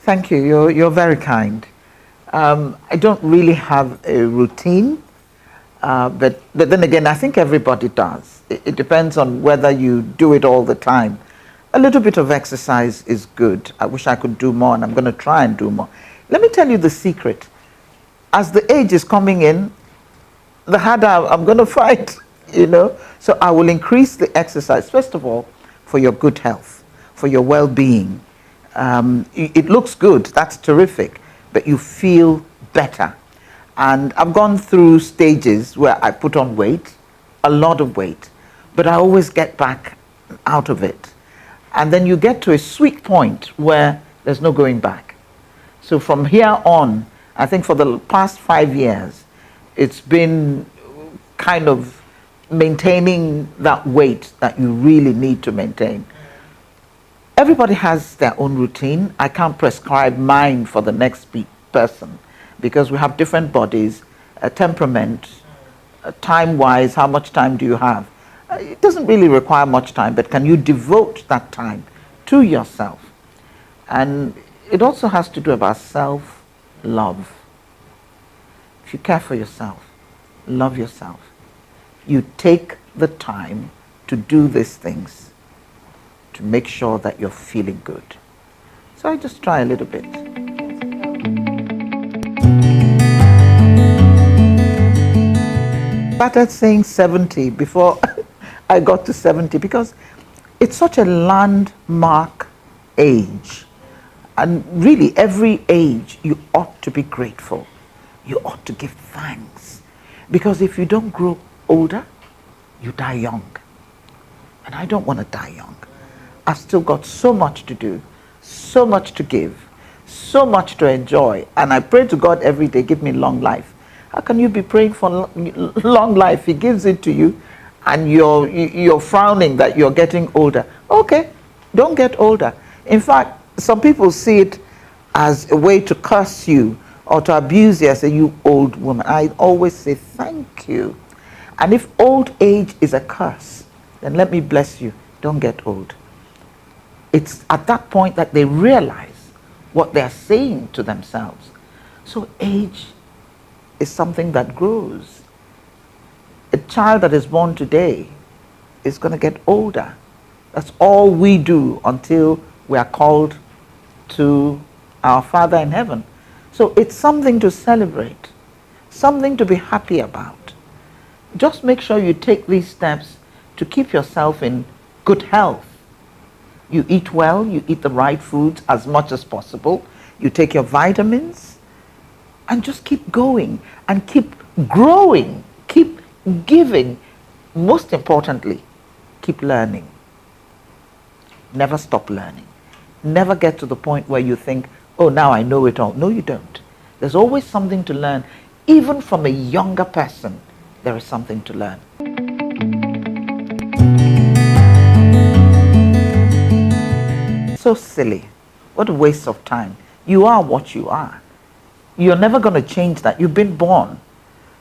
Thank you. You're very kind. I don't really have a routine, but then again, I think everybody does. It depends on whether you do it all the time. A little bit of exercise is good. I wish I could do more, and I'm going to try and do more. Let me tell you the secret. As the age is coming in, the harder I'm going to fight, you know. So I will increase the exercise, first of all, for your good health, for your well-being. It looks good, that's terrific, but you feel better. And I've gone through stages where I put on weight, a lot of weight, but I always get back out of it. And then you get to a sweet point where there's no going back. So from here on, I think for the past 5 years, it's been kind of maintaining that weight that you really need to maintain. Everybody has their own routine. I can't prescribe mine for the next person because we have different bodies, temperament, time-wise, how much time do you have? It doesn't really require much time, but can you devote that time to yourself? And it also has to do about self-love. If you care for yourself, love yourself, you take the time to do these things to make sure that you're feeling good. So I just try a little bit. Started saying 70 before I got to 70 because it's such a landmark age. And really, every age, you ought to be grateful. You ought to give thanks. Because if you don't grow older, you die young. And I don't want to die young. I've still got so much to do, so much to give, so much to enjoy. And I pray to God every day, give me long life. How can you be praying for long life? He gives it to you and you're frowning that you're getting older. Okay, don't get older. In fact, some people see it as a way to curse you or to abuse you, say, you old woman. I always say, thank you. And if old age is a curse, then let me bless you. Don't get old. It's at that point that they realize what they're saying to themselves. So age is something that grows. A child that is born today is going to get older. That's all we do until we are called to our Father in heaven. So it's something to celebrate, something to be happy about. Just make sure you take these steps to keep yourself in good health. You eat well, you eat the right foods as much as possible, you take your vitamins, and just keep going and keep growing, keep giving. Most importantly, keep learning. Never stop learning. Never get to the point where you think, oh, now I know it all. No, you don't. There's always something to learn. Even from a younger person, there is something to learn. So silly. What a waste of time. You are what you are. You're never going to change that. You've been born.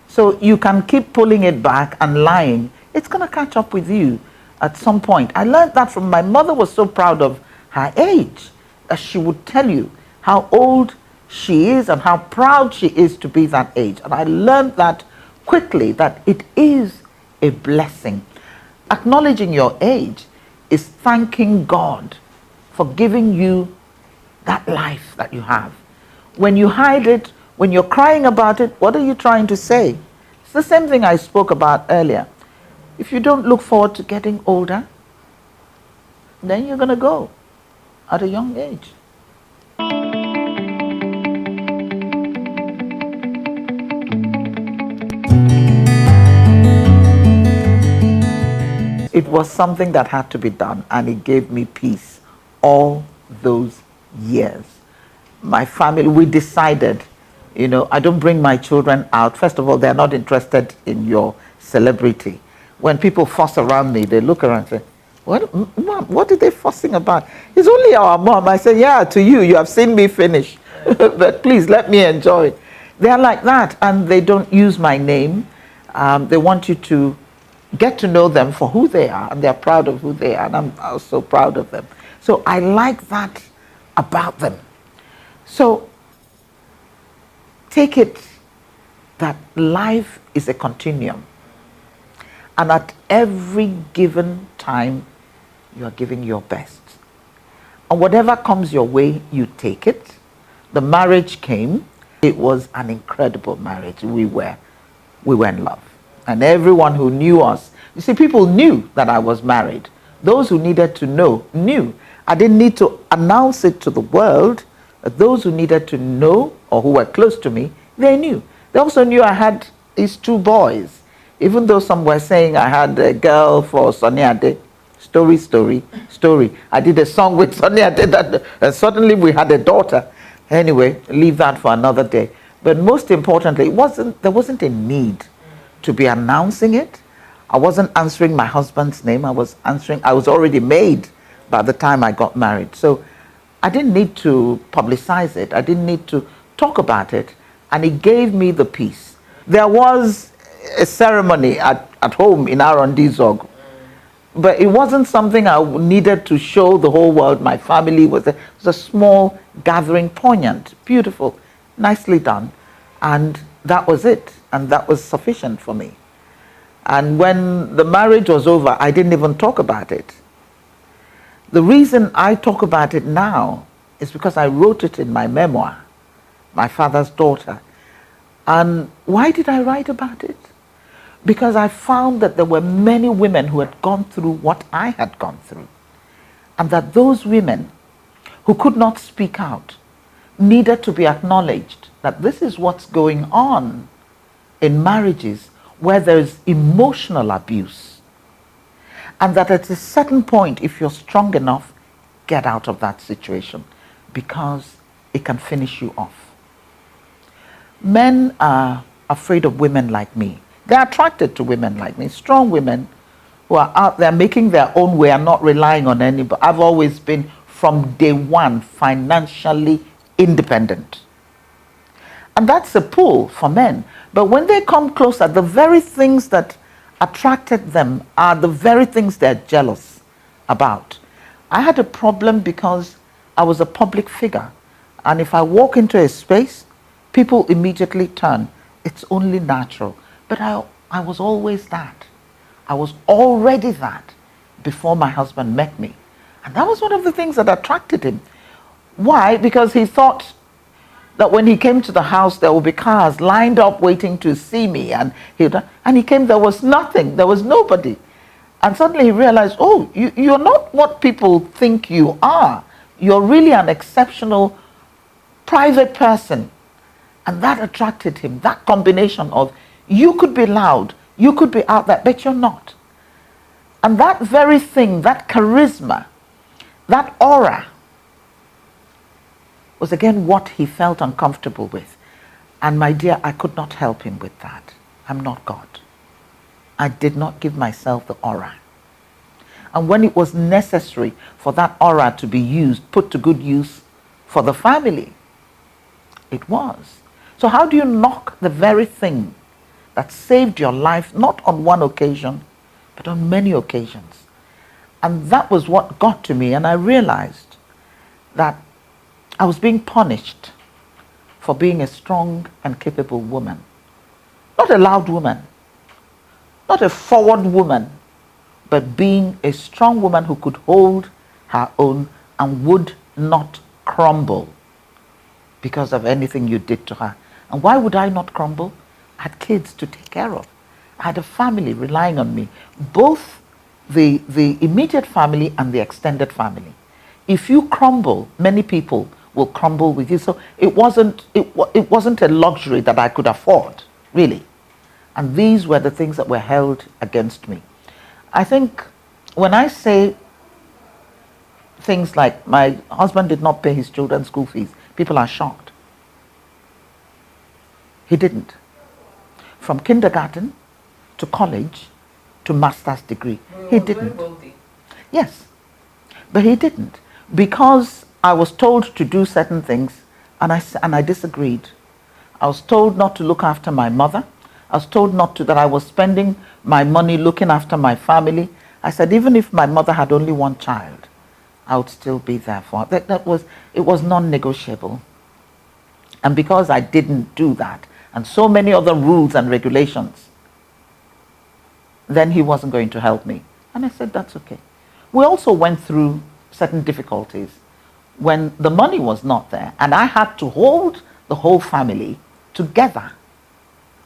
So you can keep pulling it back and lying. It's going to catch up with you at some point. I learned that from my mother. Was so proud of her age that she would tell you how old she is and how proud she is to be that age. And I learned that quickly, that it is a blessing. Acknowledging your age is thanking God for giving you that life that you have. When you hide it, when you're crying about it, what are you trying to say? It's the same thing I spoke about earlier. If you don't look forward to getting older, then you're going to go at a young age. It was something that had to be done, and it gave me peace all those years. My family, we decided, I don't bring my children out. First of all, they're not interested in your celebrity. When people fuss around me, they look around and say, Mom, what are they fussing about? It's only our mom. I say, yeah, to you, you have seen me finish. But please, let me enjoy it. They're like that, and they don't use my name. They want you to get to know them for who they are, and they're proud of who they are, and I'm also proud of them. So I like that about them. So take it that life is a continuum. And at every given time, you are giving your best. And whatever comes your way, you take it. The marriage came. It was an incredible marriage. We were in love. And everyone who knew us, you see, people knew that I was married. Those who needed to know knew. I didn't need to announce it to the world. But those who needed to know or who were close to me, they knew. They also knew I had these two boys. Even though some were saying I had a girl for Sunny Ade. Story. I did a song with Sunny Ade that suddenly we had a daughter. Anyway, leave that for another day. But most importantly, there wasn't a need to be announcing it. I wasn't answering my husband's name. I was already made by the time I got married. So I didn't need to publicize it. I didn't need to talk about it. And it gave me the peace. There was a ceremony at home in Arondizog, but it wasn't something I needed to show the whole world. My family was a small gathering, poignant, beautiful, nicely done. And that was it. And that was sufficient for me. And when the marriage was over, I didn't even talk about it. The reason I talk about it now is because I wrote it in my memoir, My Father's Daughter. And why did I write about it? Because I found that there were many women who had gone through what I had gone through. And that those women who could not speak out needed to be acknowledged that this is what's going on in marriages where there is emotional abuse. And that at a certain point, if you're strong enough, get out of that situation because it can finish you off. Men are afraid of women like me. They're attracted to women like me, strong women who are out there making their own way and not relying on anybody. I've always been, from day one, financially independent. And that's a pull for men. But when they come closer, the very things that attracted them are the very things they're jealous about. I had a problem because I was a public figure. And if I walk into a space, people immediately turn. It's only natural. But I was always that. I was already that before my husband met me. And that was one of the things that attracted him. Why? Because he thought that when he came to the house, there would be cars lined up waiting to see me. And he came, there was nothing. There was nobody. And suddenly he realized, oh, you're not what people think you are. You're really an exceptional private person. And that attracted him, that combination of you could be loud, you could be out there, but you're not. And that very thing, that charisma, that aura, was again what he felt uncomfortable with. And my dear, I could not help him with that. I'm not God. I did not give myself the aura. And when it was necessary for that aura to be used, put to good use for the family, it was. So how do you knock the very thing that saved your life, not on one occasion, but on many occasions? And that was what got to me, and I realized that I was being punished for being a strong and capable woman. Not a loud woman, not a forward woman, but being a strong woman who could hold her own and would not crumble because of anything you did to her. And why would I not crumble? I had kids to take care of. I had a family relying on me, both the immediate family and the extended family. If you crumble, many people will crumble with you. So it wasn't a luxury that I could afford, really. And these were the things that were held against me. I think when I say things like my husband did not pay his children's school fees, people are shocked. He didn't. From kindergarten to college to master's degree, he didn't. Yes, but he didn't, because I was told to do certain things and I disagreed. I was told not to look after my mother. I was told not to, that I was spending my money looking after my family. I said, even if my mother had only one child, I would still be there for her. It was non-negotiable. And because I didn't do that, and so many other rules and regulations, then he wasn't going to help me. And I said, that's okay. We also went through certain difficulties when the money was not there, and I had to hold the whole family together.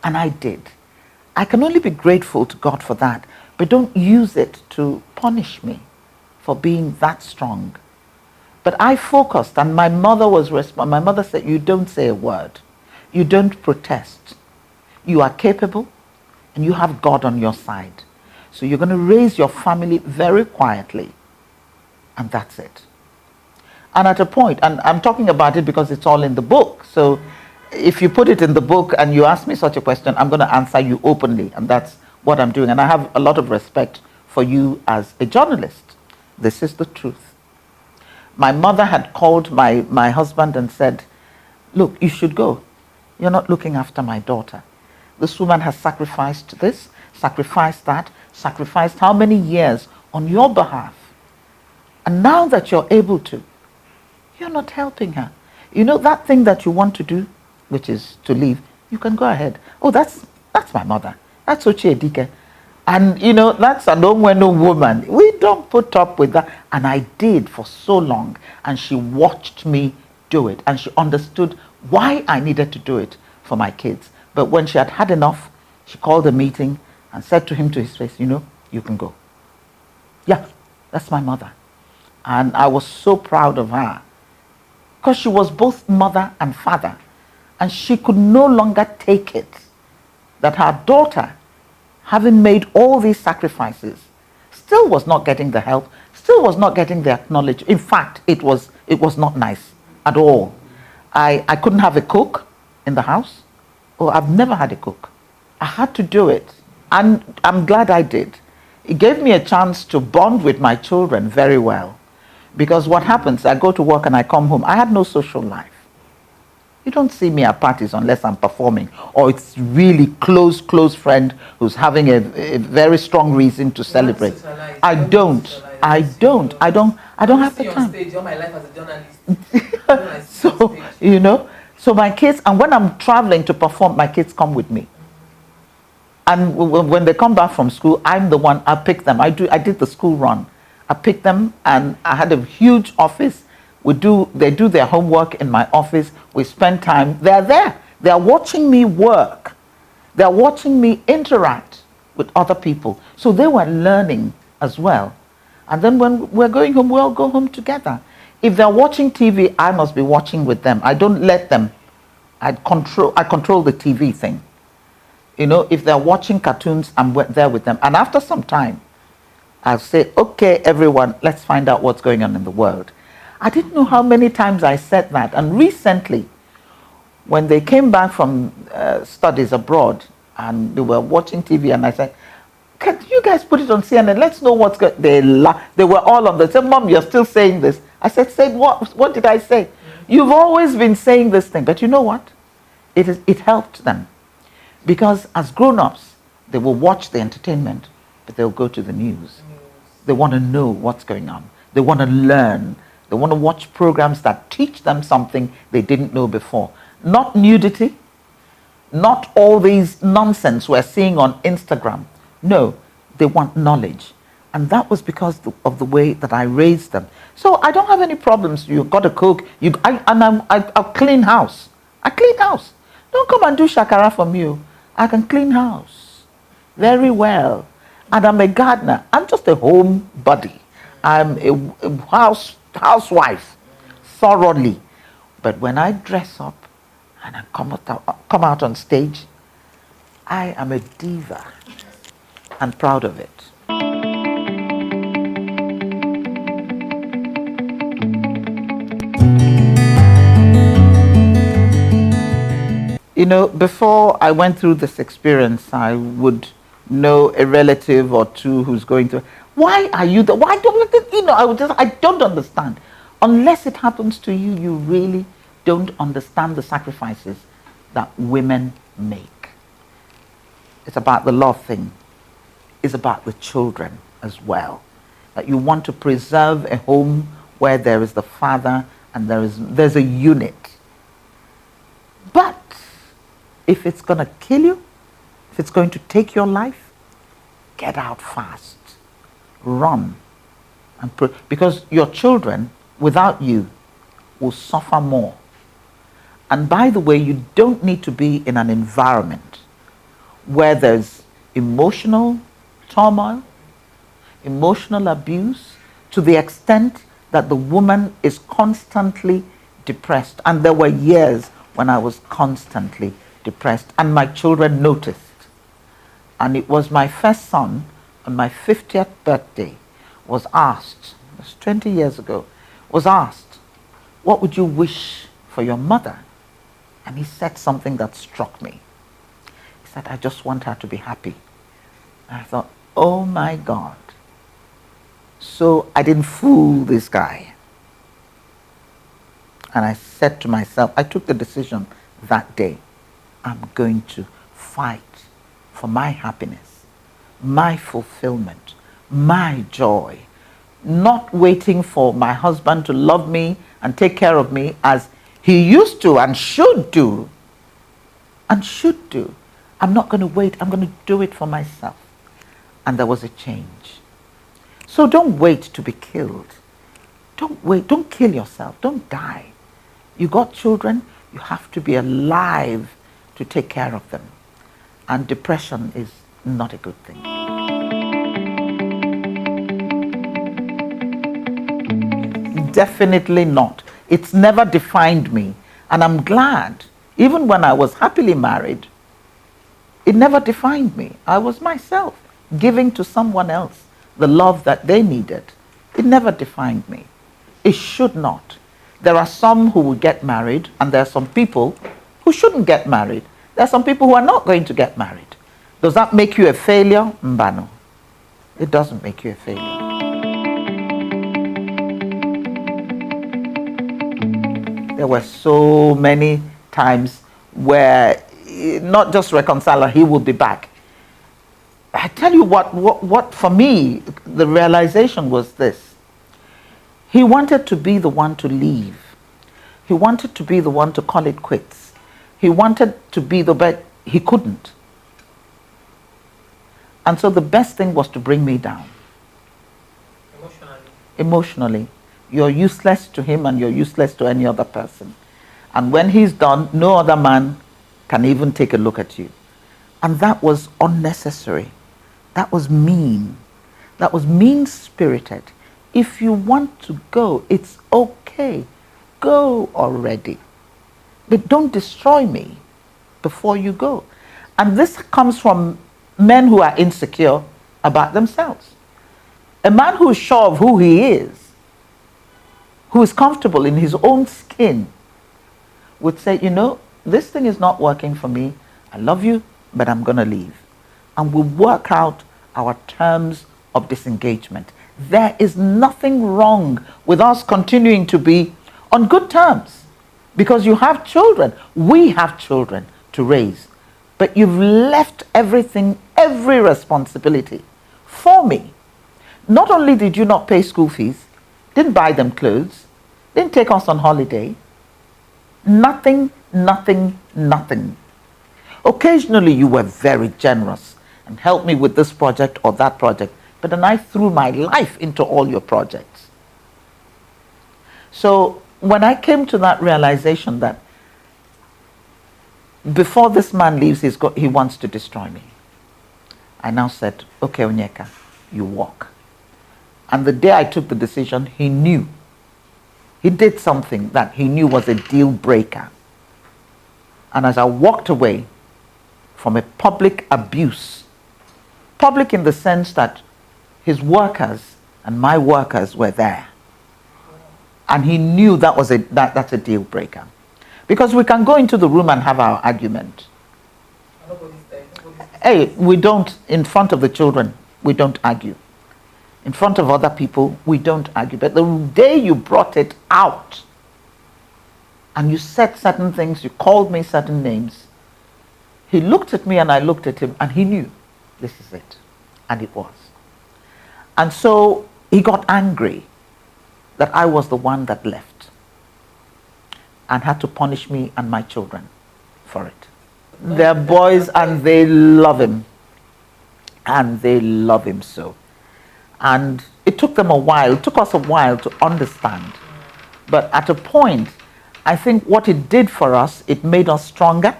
And I did. I can only be grateful to God for that, but don't use it to punish me for being that strong. But I focused, and my mother my mother said, you don't say a word. You don't protest. You are capable, and you have God on your side. So you're going to raise your family very quietly, and that's it. And at a point, and I'm talking about it because it's all in the book, so if you put it in the book and you ask me such a question, I'm going to answer you openly, and that's what I'm doing. And I have a lot of respect for you as a journalist. This is the truth. My mother had called my husband and said, look, you should go. You're not looking after my daughter. This woman has sacrificed this, sacrificed that, sacrificed how many years on your behalf. And now that you're able to, you're not helping her. You know that thing that you want to do, which is to leave, you can go ahead. Oh, that's my mother. That's Ochie Dike. And you know, that's an Onwenu woman. We don't put up with that. And I did for so long. And she watched me do it. And she understood why I needed to do it for my kids. But when she had had enough, she called a meeting and said to him to his face, you know, you can go. Yeah, that's my mother. And I was so proud of her, because she was both mother and father. And she could no longer take it that her daughter, having made all these sacrifices, still was not getting the help, still was not getting the acknowledgement. In fact, it was not nice at all. I couldn't have a cook in the house. Oh, I've never had a cook. I had to do it. And I'm glad I did. It gave me a chance to bond with my children very well. Because what happens, I go to work and I come home. I had no social life. You don't see me at parties unless I'm performing, or it's really close friend who's having a very strong reason to celebrate. I don't have the time. Stage all my life as a journalist. So, you know, so my kids, and when I'm traveling to perform, my kids come with me. And when they come back from school, I'm the one, I pick them. I did the school run. I picked them, and I had a huge office. They do their homework in my office. We spend time. They're there. They're watching me work. They're watching me interact with other people. So they were learning as well. And then when we're going home, we all go home together. If they're watching TV, I must be watching with them. I don't let them. I control the TV thing. You know, if they're watching cartoons, I'm there with them. And after some time, I'll say, okay, everyone, let's find out what's going on in the world. I didn't know how many times I said that. And recently, when they came back from studies abroad and they were watching TV, and I said, can you guys put it on CNN? Let's know what's going on. They were all on the same, Mom, you're still saying this. I said, say what? What did I say? Mm-hmm. You've always been saying this thing. But you know what? It helped them. Because as grown-ups, they will watch the entertainment, but they'll go to the news. They want to know what's going on. They want to learn. They want to watch programs that teach them something they didn't know before. Not nudity, not all these nonsense we're seeing on Instagram. No, they want knowledge. And that was because of the way that I raised them. So I don't have any problems. You've got to cook. I'll clean house. I clean house. Don't come and do shakara for me. I can clean house very well. And I'm a gardener. I'm just a homebody. I'm a housewife thoroughly. But when I dress up and I come out on stage, I am a diva and proud of it. You know, before I went through this experience, I would know a relative or two who's going through. Why are you there? Why don't you know? I don't understand. Unless it happens to you, you really don't understand the sacrifices that women make. It's about the love thing. It's about the children as well. That you want to preserve a home where there is the father and there's a unit. But if it's going to kill you, if it's going to take your life, get out fast. Run. Because your children, without you, will suffer more. And by the way, you don't need to be in an environment where there's emotional turmoil, emotional abuse, to the extent that the woman is constantly depressed. And there were years when I was constantly depressed, and my children noticed. And it was my first son on my 50th birthday was asked, it was 20 years ago, was asked, what would you wish for your mother? And he said something that struck me. He said, I just want her to be happy. And I thought, oh my God. So I didn't fool this guy. And I said to myself, I took the decision that day, I'm going to fight for my happiness, my fulfillment, my joy, not waiting for my husband to love me and take care of me as he used to and should do. And should do. I'm not going to wait. I'm going to do it for myself. And there was a change. So don't wait to be killed. Don't wait. Don't kill yourself. Don't die. You got children. You have to be alive to take care of them. And depression is not a good thing. Definitely not. It's never defined me. And I'm glad, even when I was happily married, it never defined me. I was myself, giving to someone else the love that they needed. It never defined me. It should not. There are some who will get married, and there are some people who shouldn't get married. There are some people who are not going to get married. Does that make you a failure? Mbano. It doesn't make you a failure. There were so many times where, not just reconciler, he will be back. I tell you what for me, the realization was this. He wanted to be the one to leave. He wanted to be the one to call it quits. He wanted to be the best. He couldn't. And so the best thing was to bring me down. Emotionally. You're useless to him and you're useless to any other person. And when he's done, no other man can even take a look at you. And that was unnecessary. That was mean. That was mean-spirited. If you want to go, it's okay. Go already. But don't destroy me before you go. And this comes from men who are insecure about themselves. A man who is sure of who he is, who is comfortable in his own skin, would say, you know, this thing is not working for me. I love you, but I'm going to leave. And we'll work out our terms of disengagement. There is nothing wrong with us continuing to be on good terms because you have children. We have children to raise. But you've left everything, every responsibility for me. Not only did you not pay school fees, didn't buy them clothes, didn't take us on holiday, nothing, nothing, nothing. Occasionally you were very generous and helped me with this project or that project, but then I threw my life into all your projects. So when I came to that realization that before this man leaves, he wants to destroy me, I now said, okay, Onyeka, you walk. And the day I took the decision, he knew. He did something that he knew was a deal breaker. And as I walked away from a public abuse, public in the sense that his workers and my workers were there. And he knew that was that's a deal breaker. Because we can go into the room and have our argument. Hey, we don't, in front of the children, we don't argue. In front of other people, we don't argue. But the day you brought it out and you said certain things, you called me certain names, he looked at me and I looked at him and he knew this is it. And it was. And so he got angry that I was the one that left and had to punish me and my children. for it. They're boys and they love him. And they love him so. And it took them a while, it took us a while to understand. But at a point, I think what it did for us, it made us stronger.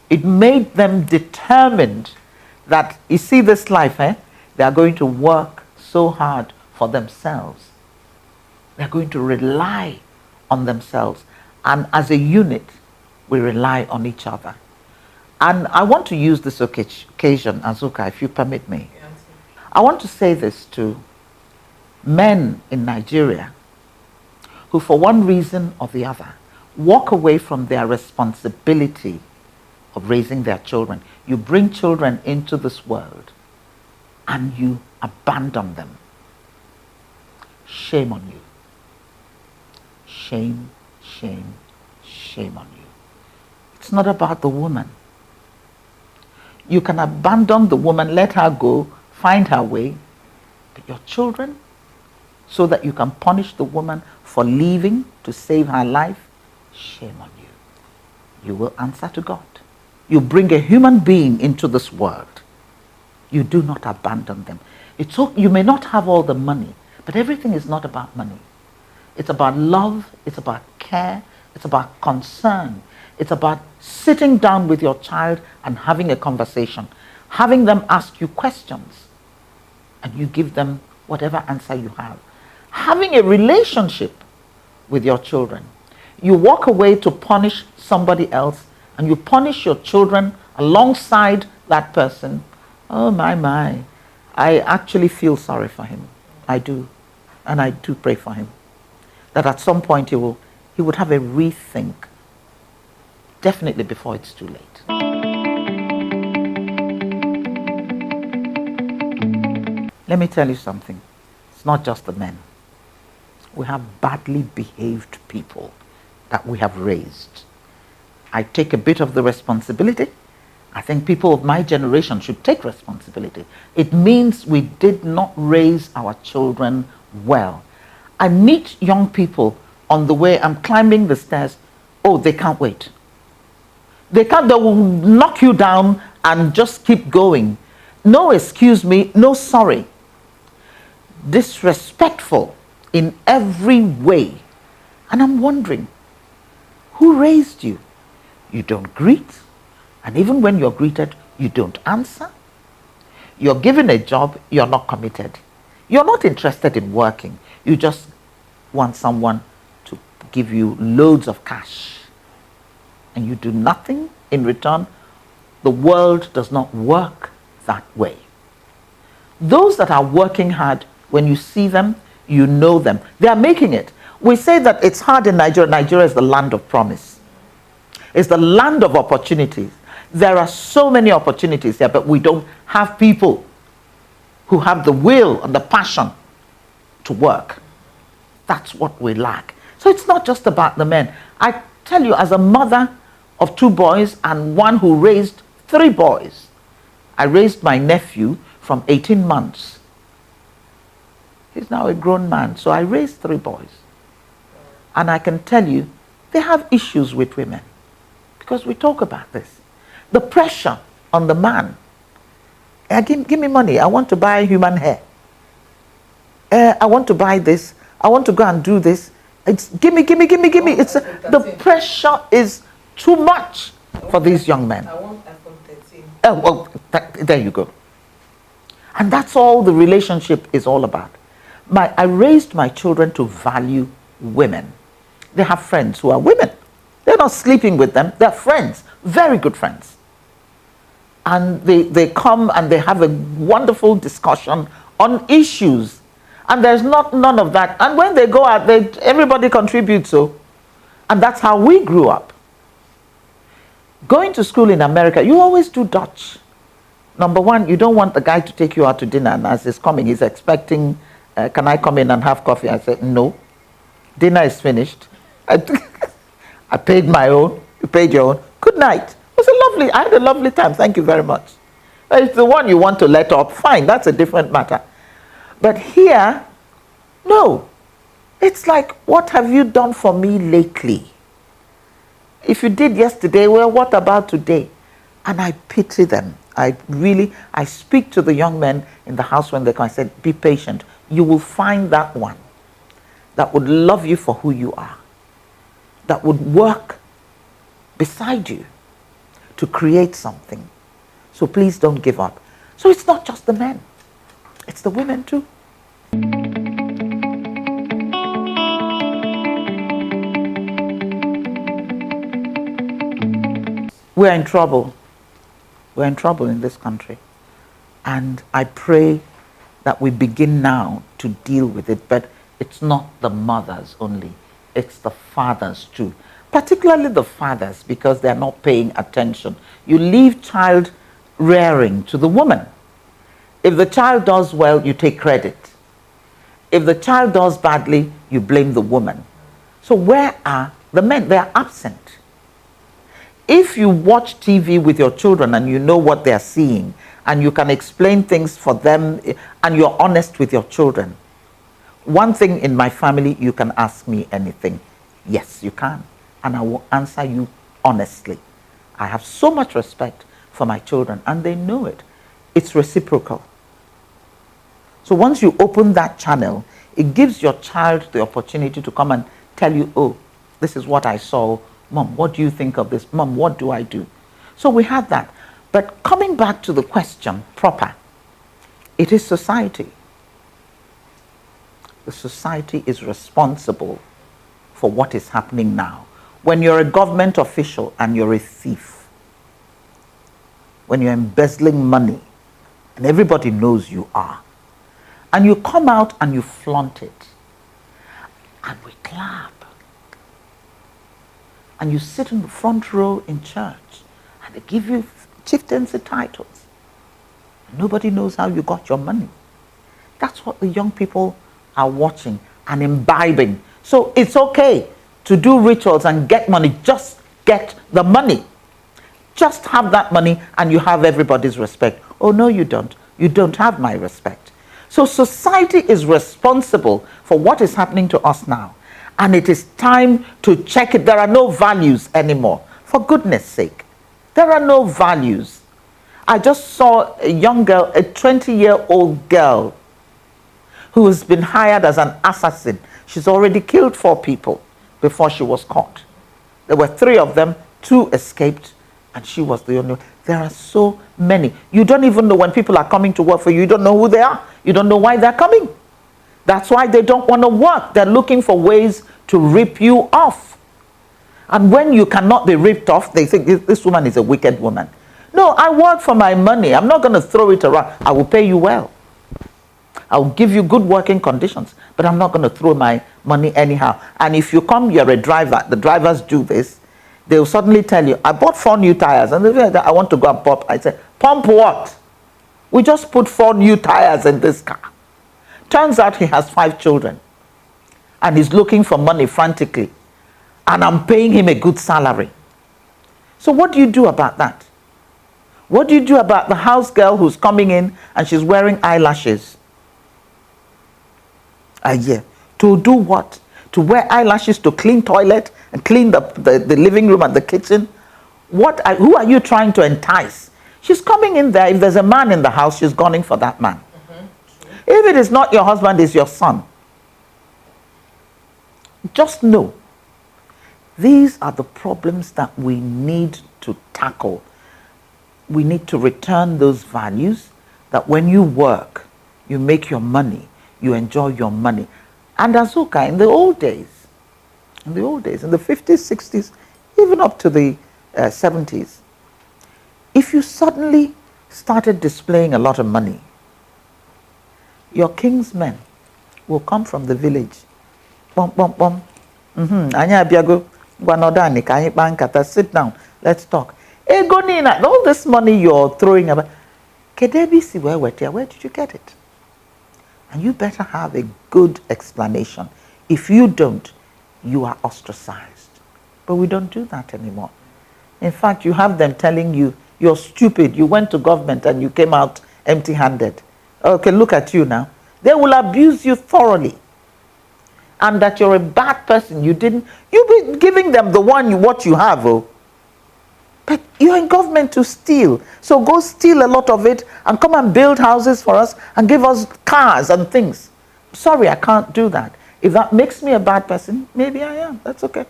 It made them determined that, you see this life, they are going to work so hard for themselves. They're going to rely on themselves. And as a unit, we rely on each other. And I want to use this occasion, Azuka, if you permit me. I want to say this to men in Nigeria who, for one reason or the other, walk away from their responsibility of raising their children. You bring children into this world and you abandon them. Shame on you. Shame, shame, shame on you. It's not about the woman. You can abandon the woman, let her go, find her way, but your children, so that you can punish the woman for leaving to save her life, shame on you. You will answer to God. You bring a human being into this world. You do not abandon them. You may not have all the money, but everything is not about money. It's about love, it's about care, it's about concern. It's about sitting down with your child and having a conversation, having them ask you questions, and you give them whatever answer you have. Having a relationship with your children. You walk away to punish somebody else, and you punish your children alongside that person. Oh my. I actually feel sorry for him. I do. And I do pray for him. That at some point he would have a rethink. Definitely before it's too late. Let me tell you something. It's not just the men. We have badly behaved people that we have raised. I take a bit of the responsibility. I think people of my generation should take responsibility. It means we did not raise our children well. I meet young people on the way. I'm climbing the stairs. Oh, they can't wait. They will knock you down and just keep going. No excuse me, no sorry. Disrespectful in every way. And I'm wondering, who raised you? You don't greet. And even when you're greeted, you don't answer. You're given a job, you're not committed. You're not interested in working. You just want someone to give you loads of cash. And you do nothing in return. The world does not work that way. Those that are working hard, when you see them, you know them. They are making it. We say that it's hard in Nigeria. Nigeria is the land of promise. It's the land of opportunities. There are so many opportunities here, but we don't have people who have the will and the passion to work. That's what we lack. So it's not just about the men. I tell you, as a mother of 2 boys and one who raised 3 boys, I raised my nephew from 18 months. He's now a grown man. So I raised 3 boys. And I can tell you, they have issues with women. Because we talk about this. The pressure on the man. Give me money. I want to buy human hair. I want to buy this. I want to go and do this. It's give me. It's the pressure is too much for these young men. I want iPhone 13. Oh, well, there you go. And that's all the relationship is all about. I raised my children to value women. They have friends who are women. They're not sleeping with them. They're friends, very good friends. And they come and they have a wonderful discussion on issues. And there's none of that. And when they go out, everybody contributes. And that's how we grew up. Going to school in America, you always do Dutch. Number one, you don't want the guy to take you out to dinner, and as he's coming, he's expecting, can I come in and have coffee? I said, no. Dinner is finished. I paid my own, you paid your own. Good night. I had a lovely time, thank you very much. If it's the one you want to let up, fine, that's a different matter. But here, no. It's like, what have you done for me lately? If you did yesterday, well, what about today? And I pity them. I speak to the young men in the house when they come. I said, be patient. You will find that one that would love you for who you are, that would work beside you to create something. So please don't give up. So it's not just the men, it's the women too. We're in trouble. We're in trouble in this country. And I pray that we begin now to deal with it. But it's not the mothers only, it's the fathers too. Particularly the fathers, because they're not paying attention. You leave child rearing to the woman. If the child does well, you take credit. If the child does badly, you blame the woman. So where are the men? They are absent. If you watch TV with your children and you know what they're seeing, and you can explain things for them, and you're honest with your children, one thing in my family, you can ask me anything. Yes, you can. And I will answer you honestly. I have so much respect for my children, and they know it. It's reciprocal. So once you open that channel, it gives your child the opportunity to come and tell you, oh, this is what I saw. Mom, what do you think of this? Mom, what do I do? So we had that. But coming back to the question proper, it is society. The society is responsible for what is happening now. When you're a government official and you're a thief, when you're embezzling money, and everybody knows you are, and you come out and you flaunt it, and we clap, and you sit in the front row in church, and they give you chieftaincy titles. Nobody knows how you got your money. That's what the young people are watching and imbibing. So it's okay to do rituals and get money. Just get the money. Just have that money and you have everybody's respect. Oh, no, you don't. You don't have my respect. So society is responsible for what is happening to us now. And it is time to check it. There are no values anymore. For goodness sake. There are no values. I just saw a young girl, a 20-year-old girl, who has been hired as an assassin. She's already killed 4 people before she was caught. There were 3 of them, 2 escaped, and she was the only one. There are so many. You don't even know when people are coming to work for you. You don't know who they are. You don't know why they're coming. That's why they don't want to work. They're looking for ways to rip you off. And when you cannot be ripped off, they think this woman is a wicked woman. No, I work for my money. I'm not going to throw it around. I will pay you well. I'll give you good working conditions, but I'm not going to throw my money anyhow. And if you come, you're a driver. The drivers do this. They'll suddenly tell you, I bought 4 new tires. And I want to go and pump. I say, pump what? We just put 4 new tires in this car. Turns out he has 5 children. And he's looking for money frantically. And I'm paying him a good salary. So what do you do about that? What do you do about the house girl who's coming in and she's wearing eyelashes? Yeah. To do what? To wear eyelashes to clean toilet and clean the living room and the kitchen? Who are you trying to entice? She's coming in there. If there's a man in the house, she's gunning for that man. If it is not your husband, it's your son. Just know, these are the problems that we need to tackle. We need to return those values that when you work, you make your money, you enjoy your money. And Azuka, in the old days, in the 50s, 60s, even up to the 70s, if you suddenly started displaying a lot of money, your king's men will come from the village. Bum, bum, bum. Anya Biago, Guanodani, Kankata, sit down, let's talk. Ego Nina, all this money you're throwing about, Kedebi, where did you get it? And you better have a good explanation. If you don't, you are ostracized. But we don't do that anymore. In fact, you have them telling you, you're stupid, you went to government and you came out empty-handed. Okay, look at you now. They will abuse you thoroughly. and that you're a bad person. You've been giving them what you have, oh. But you're in government to steal. So go steal a lot of it and come and build houses for us and give us cars and things. Sorry, I can't do that. If that makes me a bad person, maybe I am. That's okay.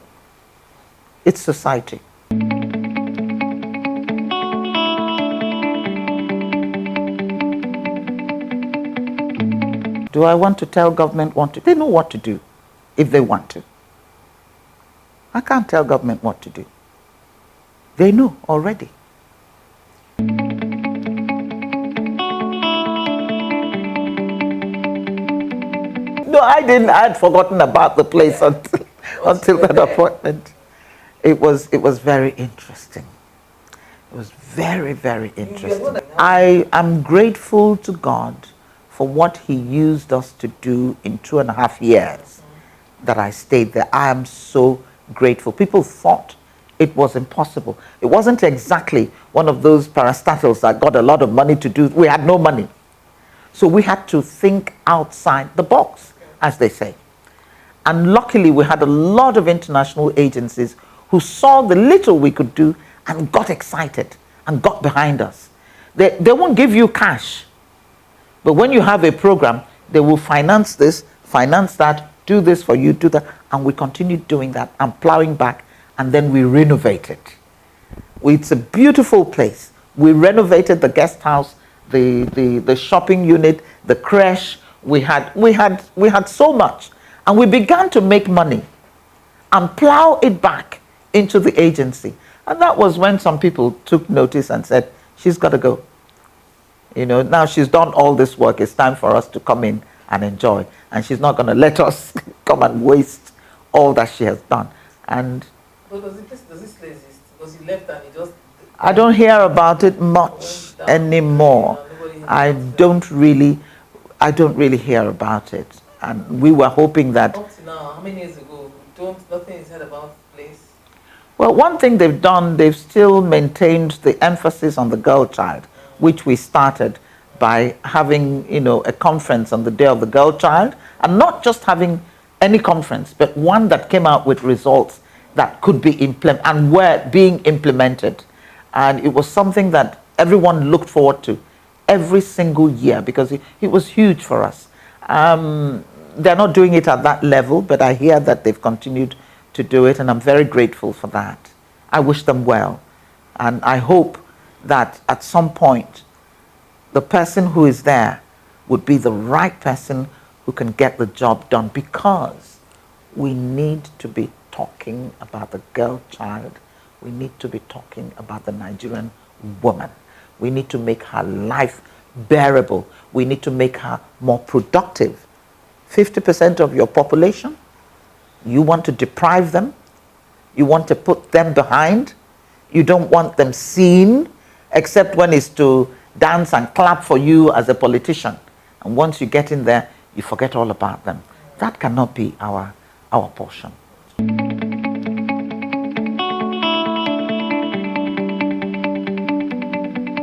It's society. Do I want to tell government what to do? They know what to do if they want to. I can't tell government what to do. They know already. No, I didn't. I had forgotten about the place until that appointment. It was very interesting. It was very, very interesting. I am grateful to God for what He used us to do in 2.5 years that I stayed there. I am so grateful. People thought it was impossible. It wasn't exactly one of those parastatals that got a lot of money to do. We had no money. So we had to think outside the box, as they say. And luckily, we had a lot of international agencies who saw the little we could do and got excited and got behind us. They won't give you cash. But when you have a program, they will finance this, finance that, do this for you, do that. And we continued doing that and plowing back, and then we renovated. It's a beautiful place. We renovated the guest house, the shopping unit, the creche. We had so much. And we began to make money and plow it back into the agency. And that was when some people took notice and said, she's got to go. You know, now she's done all this work. It's time for us to come in and enjoy. And she's not going to let us come and waste all that she has done. And but does this place exist? Because he left and he just... I don't hear about it much anymore. I don't really hear about it. And we were hoping that... Up to now, how many years ago? Nothing is heard about the place? Well, one thing they've done, they've still maintained the emphasis on the girl child, which we started by having, you know, a conference on the day of the girl child, and not just having any conference, but one that came out with results that could be implemented and were being implemented. And it was something that everyone looked forward to every single year because it was huge for us. They're not doing it at that level, but I hear that they've continued to do it, and I'm very grateful for that. I wish them well, and I hope that at some point the person who is there would be the right person who can get the job done, because we need to be talking about the girl child. We need to be talking about the Nigerian woman. We need to make her life bearable. We need to make her more productive. 50% of your population, you want to deprive them. You want to put them behind. You don't want them seen, except when it's to dance and clap for you as a politician. And once you get in there, you forget all about them. That cannot be our portion.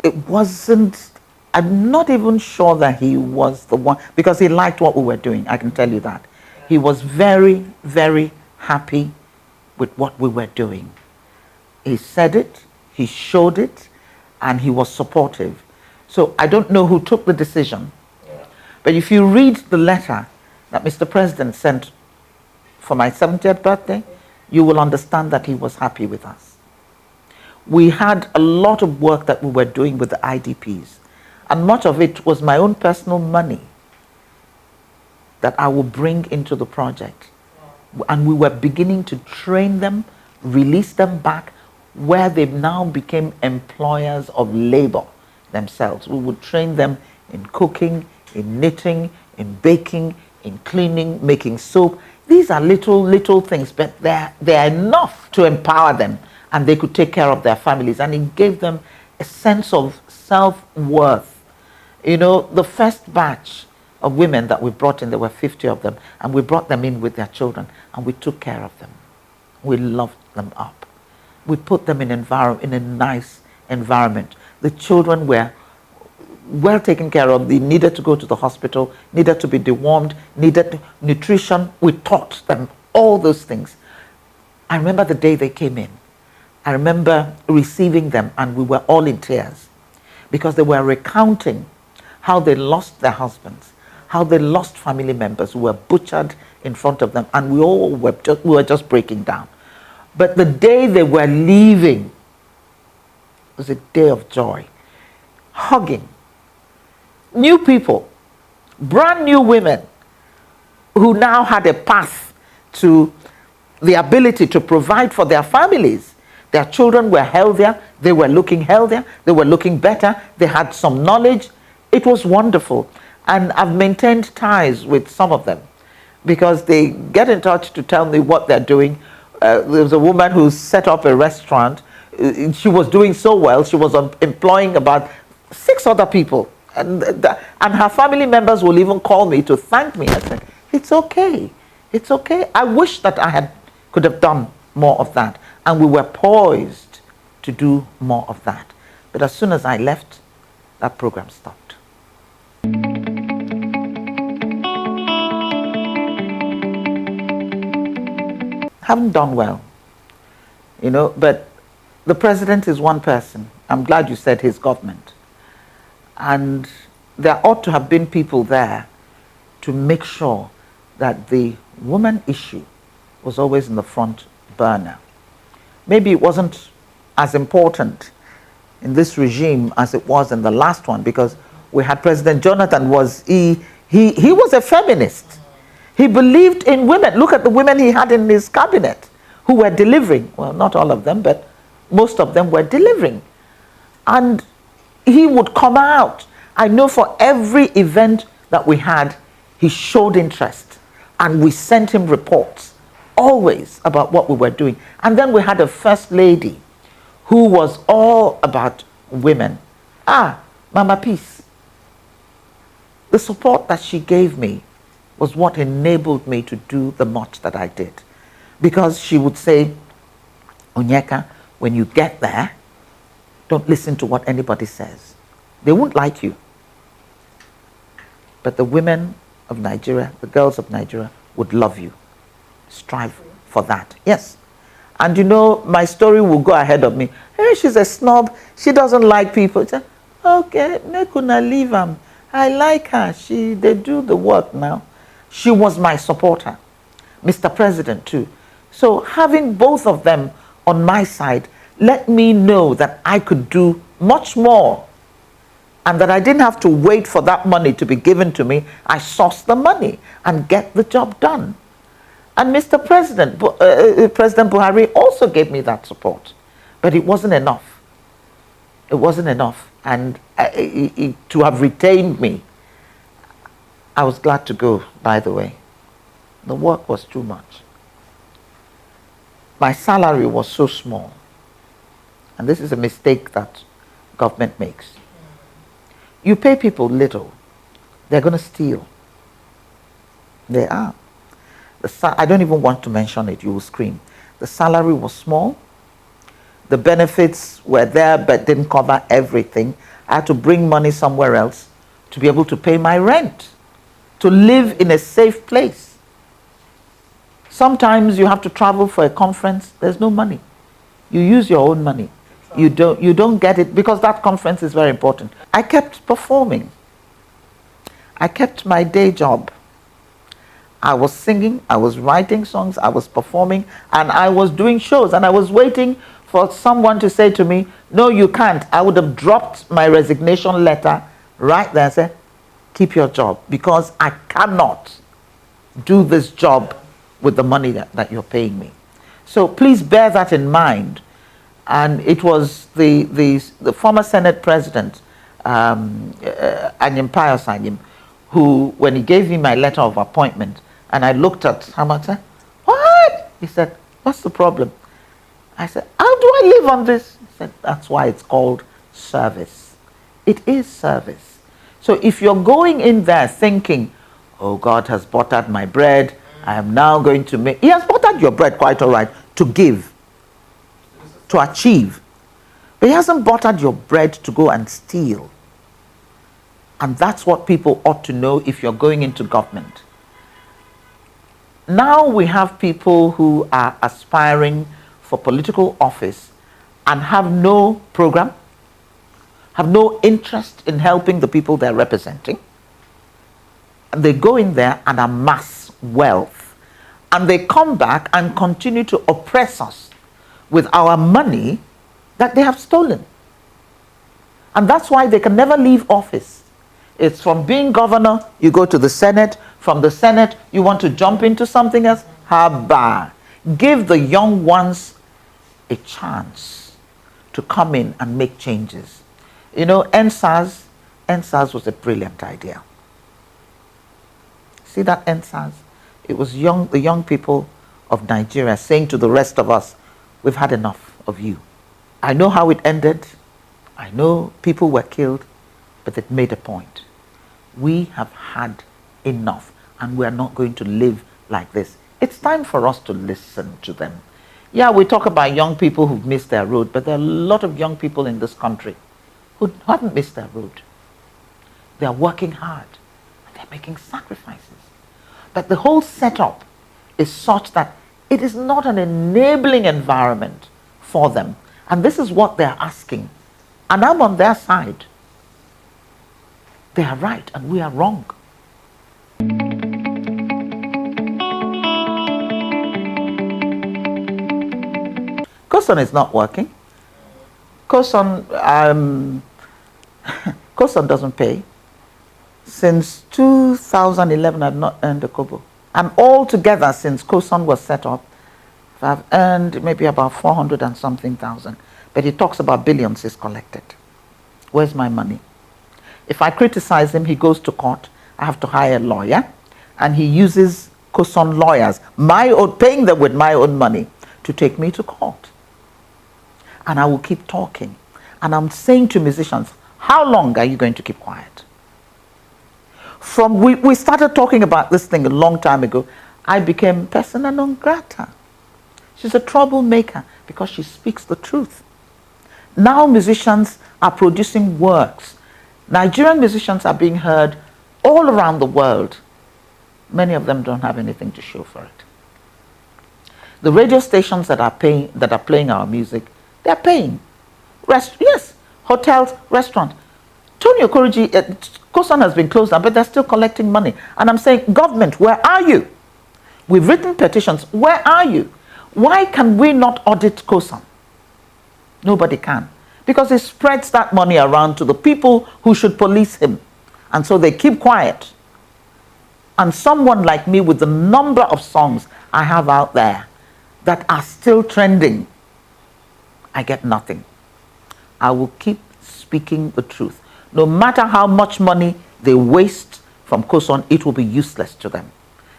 It wasn't, I'm not even sure that he was the one, because he liked what we were doing, I can tell you that. He was very, very happy with what we were doing. He said it, he showed it, and he was supportive. So I don't know who took the decision, but if you read the letter that Mr. President sent for my 70th birthday, you will understand that he was happy with us. We had a lot of work that we were doing with the IDPs, and much of it was my own personal money that I will bring into the project. And we were beginning to train them, release them back, where they now became employers of labor themselves. We would train them in cooking, in knitting, in baking, in cleaning, making soap. These are little things, but they're enough to empower them, and they could take care of their families, and it gave them a sense of self-worth. You know, the first batch of women that we brought in, there were 50 of them, and we brought them in with their children, and we took care of them. We loved them up. We put them in a nice environment. The children were well taken care of. They needed to go to the hospital, needed to be dewormed, needed nutrition. We taught them all those things. I remember the day they came in. I remember receiving them, and we were all in tears because they were recounting how they lost their husbands, how they lost family members who were butchered in front of them, and we were just breaking down. But the day they were leaving was a day of joy, hugging new people, brand new women who now had a path to the ability to provide for their families. Their children were healthier, they were looking healthier, they were looking better, they had some knowledge. It was wonderful. And I've maintained ties with some of them because they get in touch to tell me what they're doing. There was a woman who set up a restaurant. She was doing so well, she was employing about 6 other people. And her family members will even call me to thank me. I said, it's okay. It's okay. I wish that could have done more of that. And we were poised to do more of that. But as soon as I left, that program stopped. Haven't done well, but the president is one person. I'm glad you said his government. And there ought to have been people there to make sure that the woman issue was always in the front burner. Maybe it wasn't as important in this regime as it was in the last one, because we had President Jonathan he was a feminist. He believed in women. Look at the women he had in his cabinet who were delivering. Well, not all of them, but most of them were delivering. And he would come out. I know for every event that we had, he showed interest. And we sent him reports, always about what we were doing. And then we had a first lady who was all about women. Mama Peace. The support that she gave me was what enabled me to do the much that I did. Because she would say, Onyeka, when you get there, don't listen to what anybody says. They won't like you. But the women of Nigeria, the girls of Nigeria, would love you. Strive for that. Yes. And my story will go ahead of me. Hey, she's a snob. She doesn't like people. Say, okay, Nekuna leave them. I like her. They do the work now. She was my supporter. Mr. President too. So having both of them on my side let me know that I could do much more and that I didn't have to wait for that money to be given to me. I sourced the money and get the job done. And Mr. President, President Buhari also gave me that support. But it wasn't enough. It wasn't enough. And to have retained me, I was glad to go, by the way. The work was too much. My salary was so small. And this is a mistake that government makes. You pay people little, they're going to steal. They are. I don't even want to mention it, you will scream. The salary was small. The benefits were there but didn't cover everything. I had to bring money somewhere else to be able to pay my rent, to live in a safe place. Sometimes you have to travel for a conference, there's no money. You use your own money. You don't get it because that conference is very important. I kept performing. I kept my day job. I was singing, I was writing songs, I was performing, and I was doing shows, and I was waiting for someone to say to me, no, you can't. I would have dropped my resignation letter right there and said, keep your job, because I cannot do this job with the money that you're paying me. So please bear that in mind. And it was the former Senate President, Anyim Pius, who, when he gave me my letter of appointment, and I looked at him and said, what? He said, what's the problem? I said, how do I live on this? He said, that's why it's called service. It is service. So if you're going in there thinking, oh, God has buttered my bread, I am now going to make... He has buttered your bread, quite all right, to give, to achieve. But he hasn't buttered your bread to go and steal. And that's what people ought to know if you're going into government. Now we have people who are aspiring for political office and have no program, have no interest in helping the people they're representing. And they go in there and amass wealth. And they come back and continue to oppress us with our money that they have stolen. And that's why they can never leave office. It's from being governor, you go to the Senate. From the Senate, you want to jump into something else. Haba. Give the young ones a chance to come in and make changes. You know, NSAS was a brilliant idea. See that NSAS? It was the young people of Nigeria saying to the rest of us, we've had enough of you. I know how it ended. I know people were killed, but it made a point. We have had enough, and we are not going to live like this. It's time for us to listen to them. Yeah, we talk about young people who've missed their road, but there are a lot of young people in this country who haven't missed their road. They're working hard, and they're making sacrifices. But the whole setup is such that it is not an enabling environment for them. And this is what they're asking. And I'm on their side. They are right and we are wrong. COSON is not working. COSON doesn't pay. Since 2011, I've not earned a kobo. And altogether, since COSON was set up, I've earned maybe about 400 and something thousand. But he talks about billions is collected. Where's my money? If I criticize him, he goes to court. I have to hire a lawyer. And he uses COSON lawyers, paying them with my own money, to take me to court. And I will keep talking. And I'm saying to musicians, how long are you going to keep quiet? We started talking about this thing a long time ago. I became persona non grata. She's a troublemaker because she speaks the truth. Now musicians are producing works. Nigerian musicians are being heard all around the world. Many of them don't have anything to show for it. The radio stations that are playing our music, they're paying. Yes, hotels, restaurants. Tony Okoriji, COSON has been closed down, but they're still collecting money. And I'm saying, government, where are you? We've written petitions. Where are you? Why can we not audit COSON? Nobody can. Because he spreads that money around to the people who should police him. And so they keep quiet. And someone like me, with the number of songs I have out there that are still trending, I get nothing. I will keep speaking the truth. No matter how much money they waste from COSON, it will be useless to them.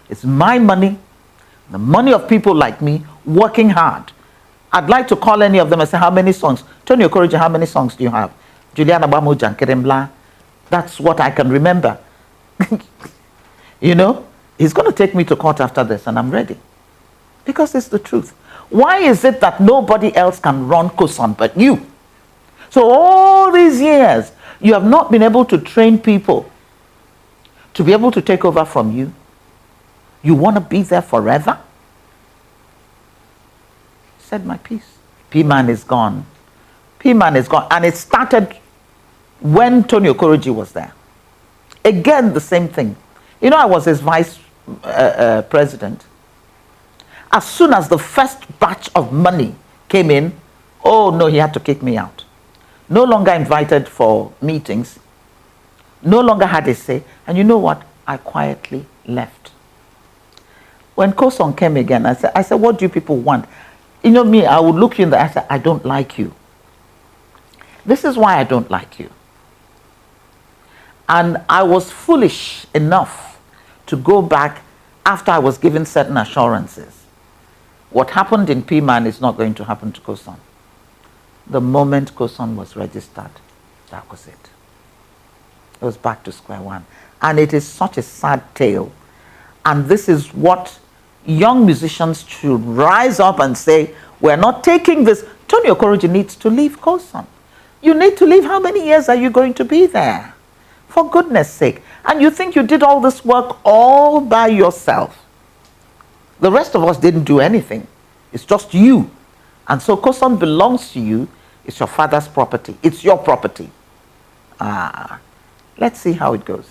It's my money, the money of people like me, working hard. I'd like to call any of them and say, how many songs? Tony Okoriji, how many songs do you have? Juliana Bamujan Kerembla. That's what I can remember. You know, he's going to take me to court after this, and I'm ready. Because it's the truth. Why is it that nobody else can run COSON but you? So all these years, you have not been able to train people to be able to take over from you. You want to be there forever? Said my piece. P-Man is gone. P-Man is gone. And it started when Tony Okoriji was there. Again, the same thing. You know, I was his vice president. As soon as the first batch of money came in, oh no, he had to kick me out. No longer invited for meetings. No longer had a say. And you know what? I quietly left. When COSON came again, I said, what do you people want? You know me, I would look you in the eye and say, I don't like you. This is why I don't like you. And I was foolish enough to go back after I was given certain assurances. What happened in P-Man is not going to happen to COSON. The moment COSON was registered, that was it. It was back to square one. And it is such a sad tale. And this is what young musicians should rise up and say, we're not taking this. Tony Okoriji needs to leave COSON. You need to leave. How many years are you going to be there? For goodness sake. And you think you did all this work all by yourself. The rest of us didn't do anything. It's just you. And so Koson belongs to you. It's your father's property. It's your property. Let's see how it goes.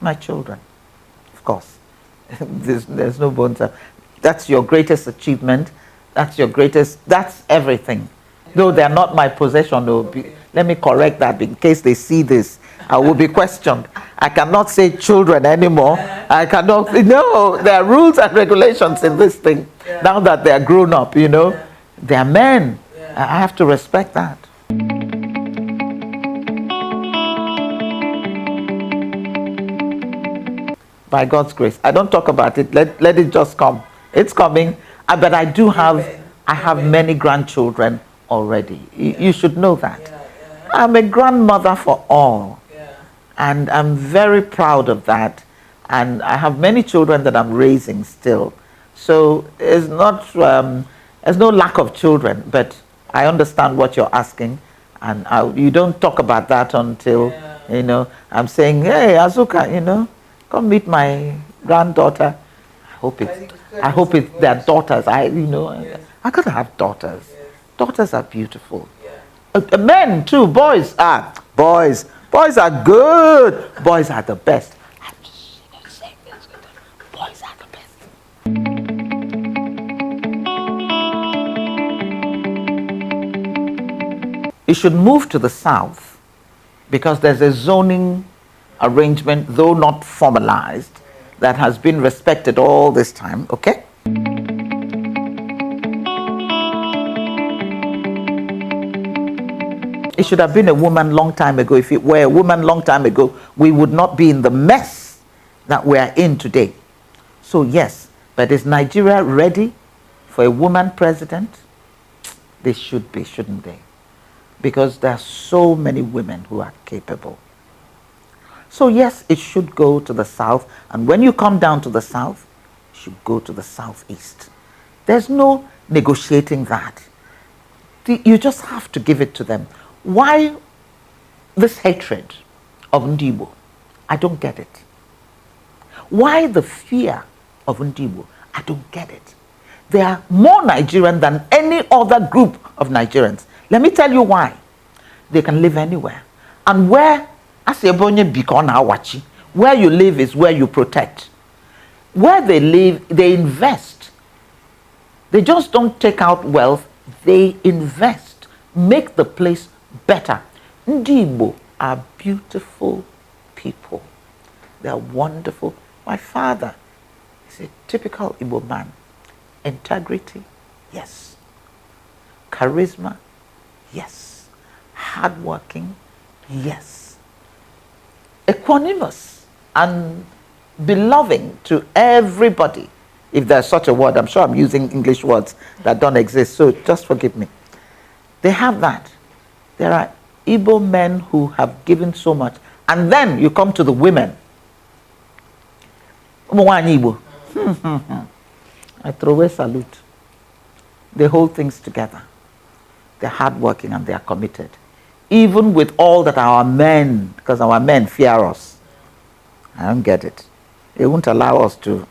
My children, of course. there's no bones. That's your greatest achievement. That's your greatest, that's everything. Though they are not my possession, let me correct that in case they see this. I will be questioned. I cannot say children anymore. I cannot, no, there are rules and regulations in this thing. Now that they are grown up, they are men. I have to respect that. By God's grace. I don't talk about it. Let it just come. It's coming. But I do have, I have many grandchildren already. You should know that. I'm a grandmother for all. And I'm very proud of that. And I have many children that I'm raising still. So it's not, there's no lack of children, but I understand what you're asking. And you don't talk about that until, I'm saying, hey, Azuka, come meet my granddaughter. I hope it's their daughters. I gotta have daughters. Daughters are beautiful. Men too, boys. Boys are good. Boys are the best. Boys are the best. You should move to the south because there's a zoning arrangement, though not formalized, that has been respected all this time, okay? It should have been a woman long time ago. If it were a woman long time ago, we would not be in the mess that we are in today. So yes, but is Nigeria ready for a woman president? They should be, shouldn't they? Because there are so many women who are capable. So yes, it should go to the south. And when you come down to the south, it should go to the southeast. There's no negotiating that. You just have to give it to them. Why this hatred of Ndibo? I don't get it. Why the fear of Ndibo? I don't get it. They are more Nigerian than any other group of Nigerians. Let me tell you why. They can live anywhere. And where you live is where you protect. Where they live, they invest. They just don't take out wealth, they invest. Make the place better. Ndibo are beautiful people. They are wonderful. My father is a typical Igbo man. Integrity, yes. Charisma, yes. Hardworking, yes. Equanimous and beloved to everybody. If there's such a word, I'm sure I'm using English words that don't exist, so just forgive me. They have that. There are Igbo men who have given so much. And then you come to the women. Igbo. I throw away salute. They hold things together. They're hardworking and they are committed. Even with all that our men, because our men fear us. I don't get it. They won't allow us to,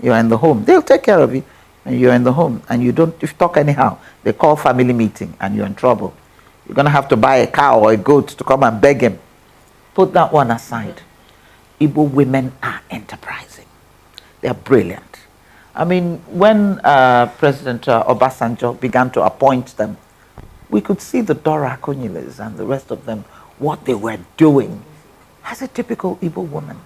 you're in the home. They'll take care of you. And you're in the home and you don't, if you talk anyhow, they call family meeting and you're in trouble. You're going to have to buy a cow or a goat to come and beg him. Put that one aside. Igbo women are enterprising. They're brilliant. I mean, when President Obasanjo began to appoint them, we could see the Dora Akonyiles and the rest of them, what they were doing as a typical Igbo woman.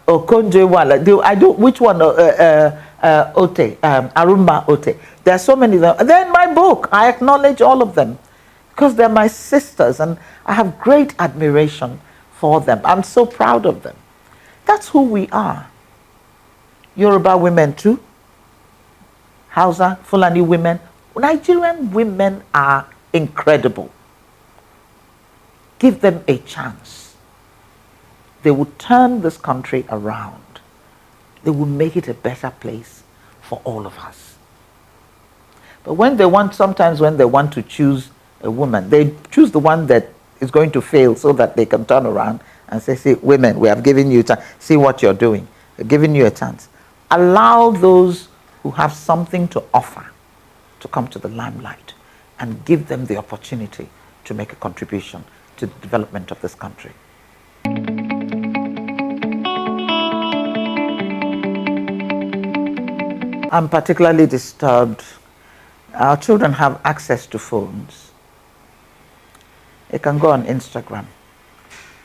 Okonjo-Iweala, I do, which one? Ote, Arumba Ote. There are so many of them. They're in my book. I acknowledge all of them because they're my sisters and I have great admiration for them. I'm so proud of them. That's who we are. Yoruba women too. Hausa, Fulani women. Nigerian women are incredible. Give them a chance. They will turn this country around. They will make it a better place for all of us. But sometimes when they want to choose a woman, they choose the one that is going to fail so that they can turn around and say, see, women, we have given you time. See what you're doing. We're giving you a chance. Allow those who have something to offer to come to the limelight and give them the opportunity to make a contribution to the development of this country. I'm particularly disturbed. Our children have access to phones. They can go on Instagram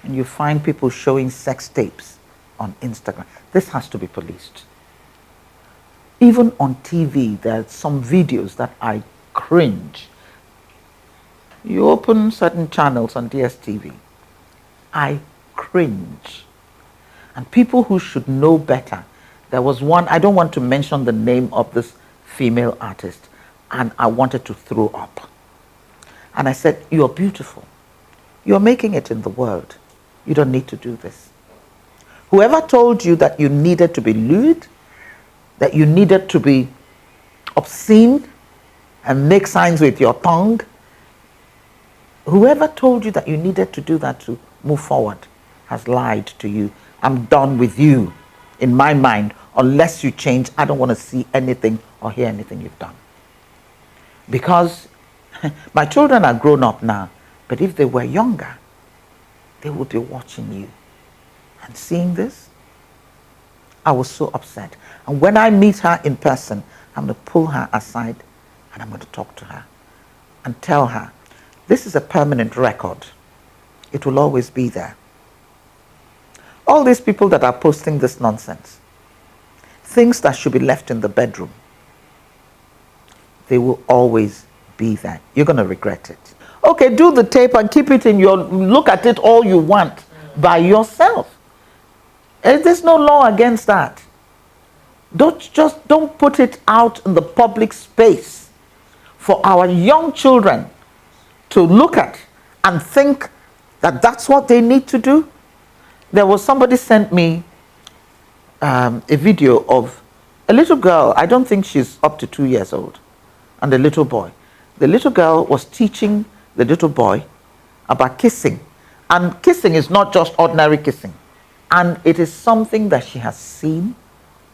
and you find people showing sex tapes on Instagram. This has to be policed. Even on TV, there are some videos that I cringe. You open certain channels on DSTV, I cringe. And people who should know better. There was one, I don't want to mention the name of this female artist, and I wanted to throw up. And I said, you're beautiful. You're making it in the world. You don't need to do this. Whoever told you that you needed to be lewd, that you needed to be obscene and make signs with your tongue, whoever told you that you needed to do that to move forward has lied to you. I'm done with you. In my mind, unless you change, I don't want to see anything or hear anything you've done. Because my children are grown up now, but if they were younger, they would be watching you and seeing this. I was so upset. And when I meet her in person, I'm going to pull her aside and I'm going to talk to her and tell her, this is a permanent record. It will always be there. All these people that are posting this nonsense, things that should be left in the bedroom, they will always be there. You're going to regret it. Okay, do the tape and keep it in look at it all you want by yourself. There's no law against that. Don't put it out in the public space for our young children to look at and think that that's what they need to do. There was somebody sent me a video of a little girl. I don't think she's up to 2 years old, and a little boy. The little girl was teaching the little boy about kissing, and kissing is not just ordinary kissing, and it is something that she has seen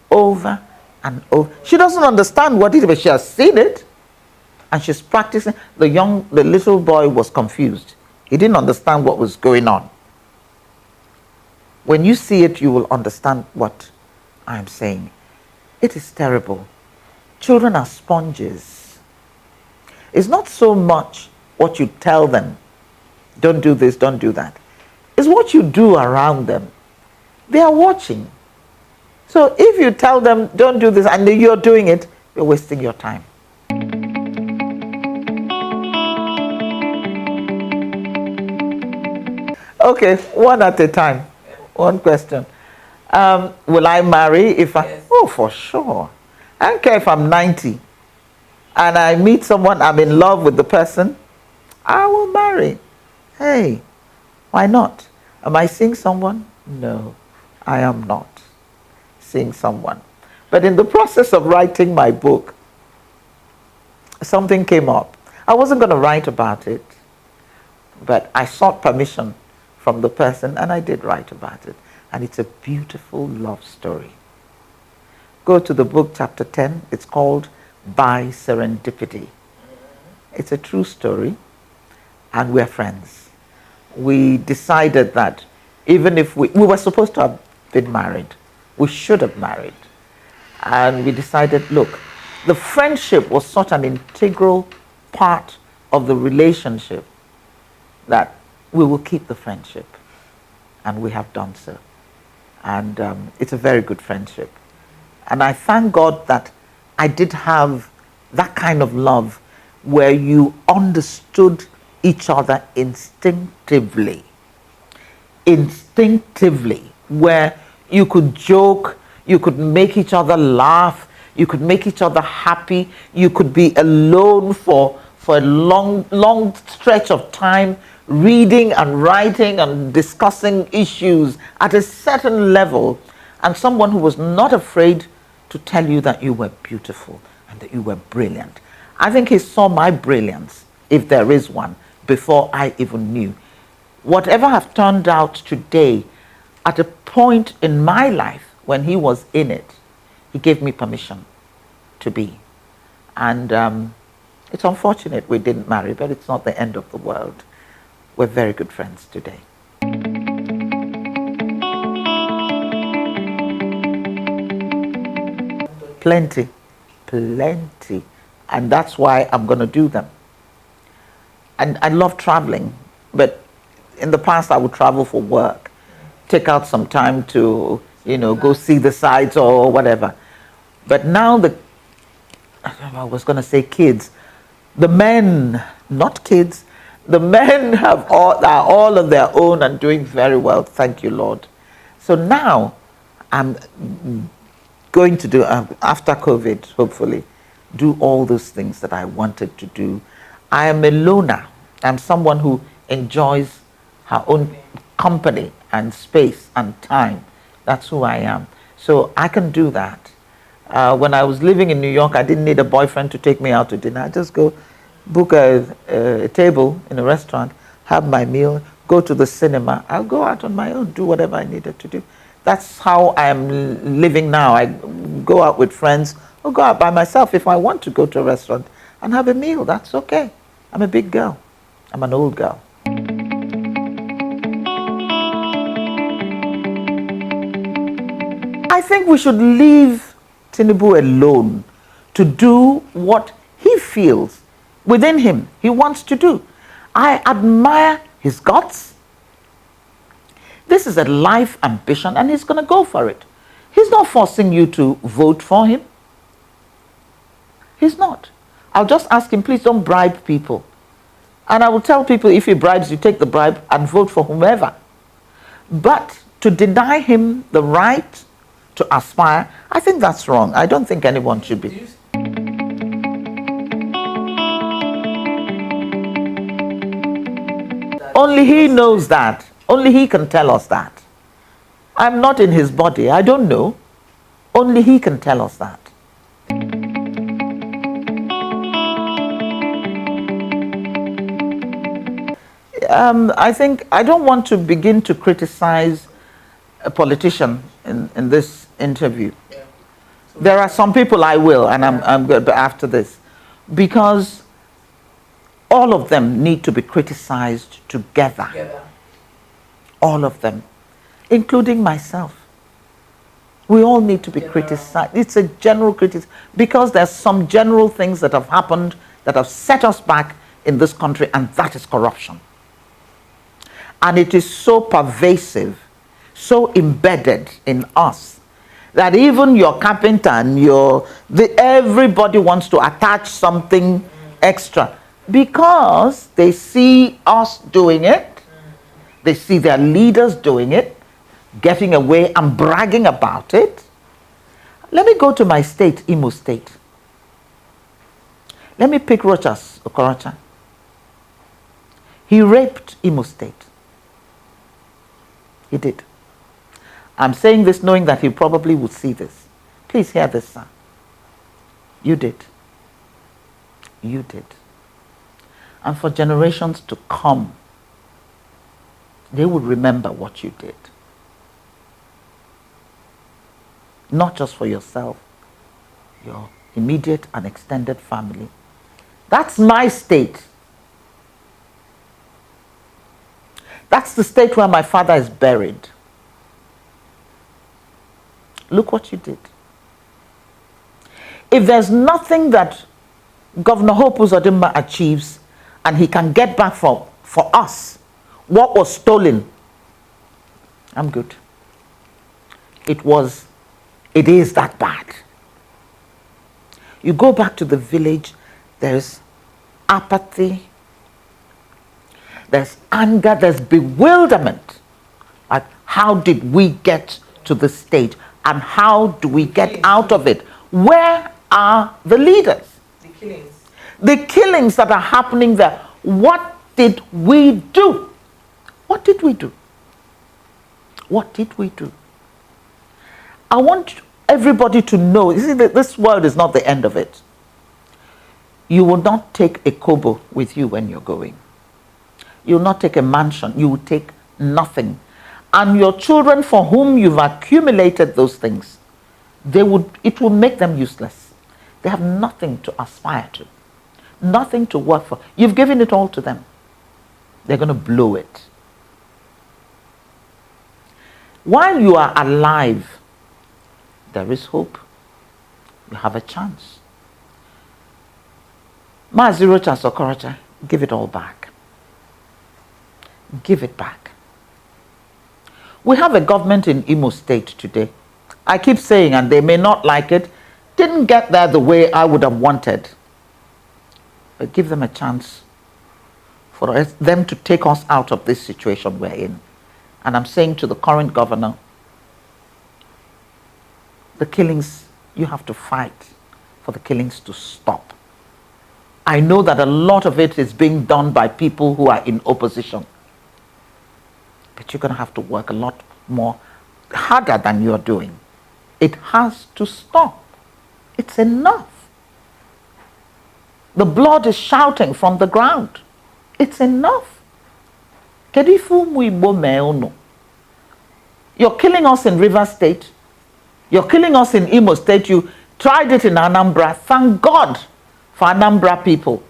over and over. She doesn't understand what it is, but she has seen it, and she's practicing. The little boy was confused. He didn't understand what was going on. When you see it, you will understand what I'm saying. It is terrible. Children are sponges. It's not so much what you tell them, don't do this, don't do that. It's what you do around them. They are watching. So if you tell them, don't do this, and you're doing it, you're wasting your time. Okay, one at a time. One question. Will I marry if I... Yes. Oh, for sure. I don't care if I'm 90 and I meet someone, I'm in love with the person, I will marry. Hey, why not? Am I seeing someone? No, I am not seeing someone. But in the process of writing my book, something came up. I wasn't going to write about it, but I sought permission from the person and I did write about it. And it's a beautiful love story. Go to the book, chapter 10. It's called By Serendipity. It's a true story, and we're friends. We decided that even if we were supposed to have been married, we should have married. And we decided, look, the friendship was such an integral part of the relationship that we will keep the friendship. And we have done so. And it's a very good friendship. And I thank God that I did have that kind of love where you understood each other instinctively. Instinctively, where you could joke, you could make each other laugh, you could make each other happy, you could be alone for a long stretch of time, reading and writing and discussing issues at a certain level, and someone who was not afraid to tell you that you were beautiful and that you were brilliant. I think he saw my brilliance, if there is one, before I even knew. Whatever have turned out today, at a point in my life when he was in it, he gave me permission to be. And it's unfortunate we didn't marry, but it's not the end of the world. We're very good friends today. Plenty, plenty. And that's why I'm going to do them. And I love traveling, but in the past I would travel for work, take out some time to, go see the sights or whatever. But now I was going to say kids, the men, not kids, the men are all on their own and doing very well, thank you, Lord. So now I'm going to do, after COVID, hopefully, do all those things that I wanted to do. I am a loner. I'm someone who enjoys her own company and space and time. That's who I am. So I can do that. When I was living in New York, I didn't need a boyfriend to take me out to dinner. I just go book a table in a restaurant, have my meal, go to the cinema. I'll go out on my own, do whatever I needed to do. That's how I'm living now. I go out with friends or go out by myself if I want to go to a restaurant and have a meal. That's okay. I'm a big girl. I'm an old girl. I think we should leave Tinubu alone to do what he feels within him he wants to do. I admire his guts. This is a life ambition and he's going to go for it. He's not forcing you to vote for him. He's not. I'll just ask him, please don't bribe people. And I will tell people, if he bribes you, take the bribe and vote for whomever. But to deny him the right to aspire, I think that's wrong. I don't think anyone should be. Only he knows that. Only he can tell us that. I'm not in his body. I don't know. Only he can tell us that. I think I don't want to begin to criticize a politician in this interview. Yeah. So there are some people I will, and I'm good after this, because all of them need to be criticized together. All of them, including myself. We all need to be criticized. It's a general criticism, because there's some general things that have happened that have set us back in this country, and that is corruption. And it is so pervasive, so embedded in us, that even your carpenter and everybody wants to attach something extra, because they see us doing it, they see their leaders doing it, getting away and bragging about it. Let me go to my state, Imo State. Let me pick Rochas Okorocha. He raped Imo State. He did. I'm saying this knowing that he probably would see this. Please hear this, sir. You did. You did. And for generations to come, they would remember what you did. Not just for yourself, your immediate and extended family. That's my state. That's the state where my father is buried. Look what you did. If there's nothing that Governor Hope Uzodimma achieves and he can get back for us what was stolen, I'm good. It is that bad. You go back to the village, there's apathy, there's anger, there's bewilderment. Like, how did we get to this stage? And how do we get out of it? Where are the leaders? The killings. The killings that are happening there. What did we do? What did we do? What did we do? I want everybody to know, you see, that this world is not the end of it. You will not take a kobo with you when you're going. You will not take a mansion. You will take nothing. And your children for whom you've accumulated those things, it will make them useless. They have nothing to aspire to, nothing to work for. You've given it all to them. They're going to blow it. While you are alive, there is hope. You have a chance. Mazirocha Sokorocha, give it all back. Give it back. We have a government in Imo State today. I keep saying, and they may not like it, didn't get there the way I would have wanted. But give them a chance for them to take us out of this situation we're in. And I'm saying to the current governor, the killings, you have to fight for the killings to stop. I know that a lot of it is being done by people who are in opposition. But you're going to have to work a lot more harder than you're doing. It has to stop. It's enough. The blood is shouting from the ground. It's enough. You're killing us in River State. You're killing us in Imo State. You tried it in Anambra. Thank God for Anambra people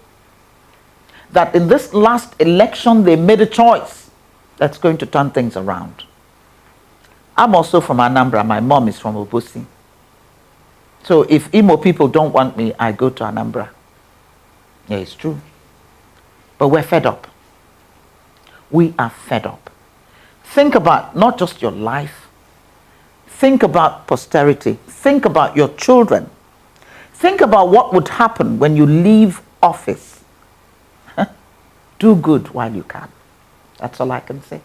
that in this last election they made a choice that's going to turn things around. I'm also from Anambra. My mom is from Obosi. So if Imo people don't want me, I go to Anambra. Yeah, it's true. But we're fed up. We are fed up. Think about not just your life. Think about posterity. Think about your children. Think about what would happen when you leave office. Do good while you can. That's all I can say.